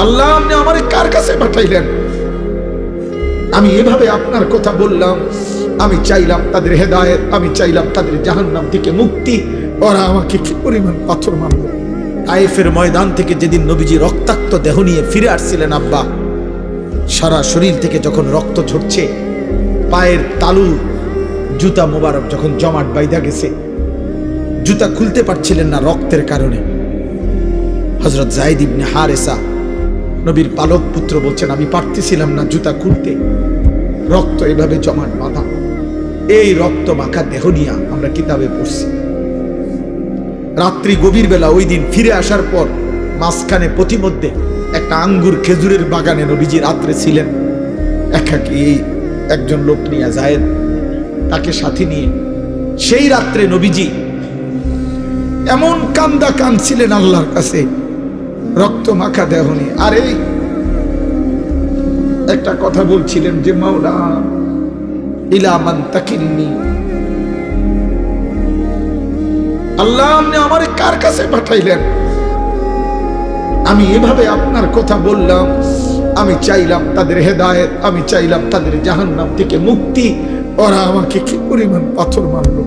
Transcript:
আল্লাহ আপনি আমারে কার কাছে পাঠাইলেন? আমি এভাবে আপনার কথা বললাম, আমি চাইলাম তাদের হেদায়েত, আমি চাইলাম তাদের জাহান্নাম থেকে মুক্তি, ওরা আমাকে কি পরিমাণ পাথর মারলো। তায়েফের ময়দান থেকে যেদিন নবীজি রক্তাক্ত দেহ নিয়ে ফিরে আসছিলেন আব্বা, সারা শরীর থেকে যখন রক্ত ঝরছে, পায়ের তালু জুতা মোবারক যখন জমাট বাইধা গেছে, জুতা খুলতে পারছিলেন না রক্তের কারণে। হযরত যায়েদ ইবনে হারেসা নবীর পালক পুত্র বলছেন, আমি পারতেছিলাম না জুতা খুলতে, রক্ত এভাবে জমাট বাঁধা। এই রক্ত মাখা দেহ নিয়ে আমরা কিতাবে পড়ছি। রাত্রি গভীর বেলা ওই দিন ফিরে আসার পর মাঝখানে প্রতিমধ্যে একটা আঙ্গুর খেজুরের বাগানে নবীজি রাত্রে ছিলেন একাকী, একজন লোক নিয়ে যায়েদ তাকে সাথে নিয়ে। সেই রাত্রে নবীজি এমন কান্দা কাঁদছিলেন আল্লাহর কাছে, রক্ত মাখা দেহ নিয়ে। আর এই একটা কথা বলছিলেন যে মাওলা ইলা মান তাকিলনি, আল্লাহ আপনি আমারে কার কাছে পাঠাইলেন? আমি এভাবে আপনার কথা বললাম, আমি চাইলাম তাদের হেদায়েত, আমি চাইলাম তাদের জাহান্নাম থেকে মুক্তি, ওরা আমাকে কি পরিমাণ পাথর মারলো।